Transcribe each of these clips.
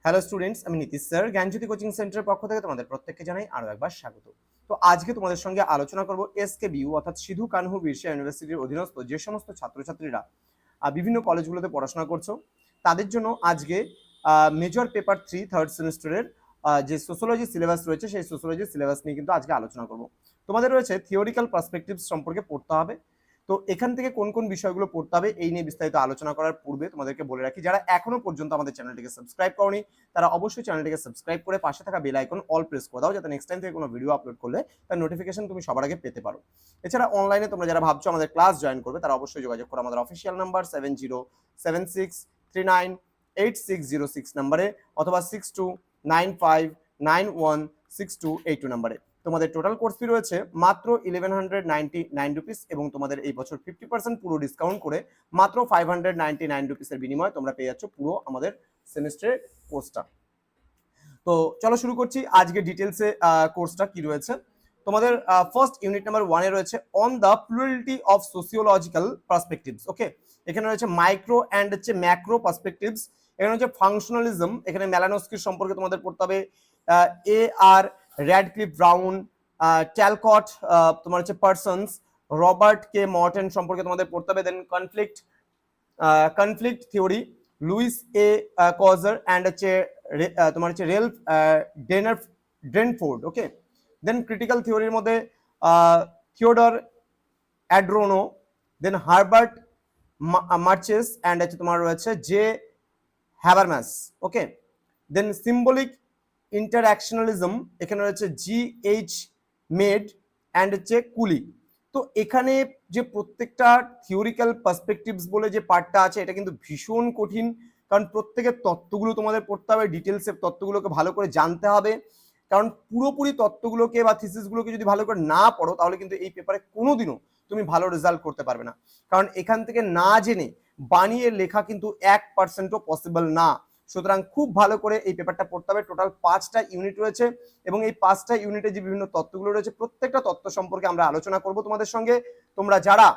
Hello students, আমি Nitish sir জ্ঞানজ্যোতি coaching সেন্টারের পক্ষ থেকে তোমাদের প্রত্যেককে জানাই আরো একবার স্বাগত। তো আজকে তোমাদের সঙ্গে আলোচনা করব এসকেবিইউ অর্থাৎ সিধু কানহু বিরসা ইউনিভার্সিটির অধীনস্থ যে সমস্ত ছাত্রছাত্রীরা বিভিন্ন কলেজগুলোতে পড়াশোনা করছো তাদের জন্য আজকে মেজর পেপার 3 থার্ড সেমিস্টারের যে সোশ্যোলজি সিলেবাস রয়েছে সেই সোশ্যোলজি সিলেবাস নিয়ে কিন্তু আজকে আলোচনা করব। তোমাদের রয়েছে থিওরিক্যাল পার্সপেক্টিভস সম্পর্কে পড়তে হবে। তো এখান থেকে কোন কোন বিষয়গুলো পড়তে হবে এই নিয়ে বিস্তারিত আলোচনা করার পূর্বে তোমাদেরকে বলে রাখি, যারা এখনো পর্যন্ত আমাদের চ্যানেলটিকে সাবস্ক্রাইব করনি তারা অবশ্যই চ্যানেলটিকে সাবস্ক্রাইব করে পাশে থাকা বেল আইকন অল প্রেস করে দাও, যাতে নেক্সট টাইম থেকে কোনো ভিডিও আপলোড করলে তার নোটিফিকেশন তুমি সবার আগে পেতে পারো। এছাড়া অনলাইনে তোমরা যারা ভাবছো আমাদের ক্লাস জয়েন করবে তারা অবশ্যই যোগাযোগ করো আমাদের অফিসিয়াল নাম্বার 7076398606 নাম্বারে অথবা 6295916282 নাম্বারে। তোমাদের টোটাল কোর্স ফি রয়েছে মাত্র 1199 রুপিস এবং তোমাদের এই বছর 50% পুরো ডিসকাউন্ট করে মাত্র 599 রুপিসের বিনিময়ে তোমরা পেয়ে যাচ্ছ পুরো আমাদের সেমিস্টারের কোর্সটা। তো চলো শুরু করছি আজকে ডিটেলসে কোর্সটা কি রয়েছে। তোমাদের ফার্স্ট ইউনিট নাম্বার 1 এ রয়েছে on the plurality of sociological perspectives. Okay, এখানে রয়েছে মাইক্রো অ্যান্ড হচ্ছে ম্যাক্রো পার্সপেক্টিভস। এখানে হচ্ছে ফাংশনালিজম, এখানে মেলানোস্কির সম্পর্কে তোমাদের পড়তে হবে, এ আর র্যাডক্লিফ ব্রাউন, ট্যালকট, তোমার হচ্ছে পার্সনস, রবার্ট কে মর্টন সম্পর্কে তোমাদের পড়তে হবে। Then conflict theory, Lewis A Coser and হচ্ছে তোমার হচ্ছে রেলফ ড্রেনফোর্ড। ওকে, দেন ক্রিটিক্যাল থিওরির মধ্যে Theodor Adorno, then Herbert Marcuse and হচ্ছে তোমার রয়েছে জে হ্যাবারম্যাস। ওকে, দেন সিম্বলিক ইন্টারঅ্যাকশনালিজম, এখানে রয়েছে জি এইচ মেড অ্যান্ড হচ্ছে কুলি। তো এখানে যে প্রত্যেকটা থিওরিক্যাল পার্সপেক্টিভস বলে যে পার্টটা আছে এটা কিন্তু ভীষণ কঠিন, কারণ প্রত্যেকের তত্ত্বগুলো তোমাদের পড়তে হবে, ডিটেলসের তত্ত্বগুলোকে ভালো করে জানতে হবে। কারণ পুরোপুরি তত্ত্বগুলোকে বা থিসিসগুলোকে যদি ভালো করে না পড়ো তাহলে কিন্তু এই পেপারে কোনোদিনও তুমি ভালো রেজাল্ট করতে পারবে না, কারণ এখান থেকে না জেনে বানিয়ে লেখা কিন্তু 1%ও পসিবল না। সুতরাং খুব ভালো করে এই পেপারটা পড়তে হবে। টোটাল 5টা ইউনিট রয়েছে এবং এই 5টা ইউনিটে যে বিভিন্ন তত্ত্বগুলো রয়েছে প্রত্যেকটা তত্ত্ব সম্পর্কে আমরা আলোচনা করব তোমাদের সঙ্গে। তোমরা যারা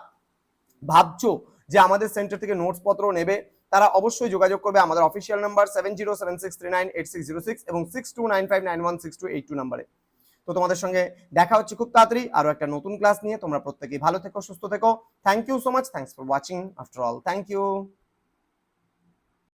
ভাবছো যে আমাদের সেন্টার থেকে নোটস পত্র নেবে তারা অবশ্যই যোগাযোগ করবে আমাদের অফিসিয়াল নাম্বার 7076398606 এবং 6295916282 নাম্বারে। তো তোমাদের সঙ্গে দেখা হচ্ছে খুব তাড়াতাড়ি আরো একটা নতুন ক্লাস নিয়ে। তোমরা প্রত্যেকেই ভালো থেকো, সুস্থ থেকো। Thank you so much, thanks for watching after all, thank you.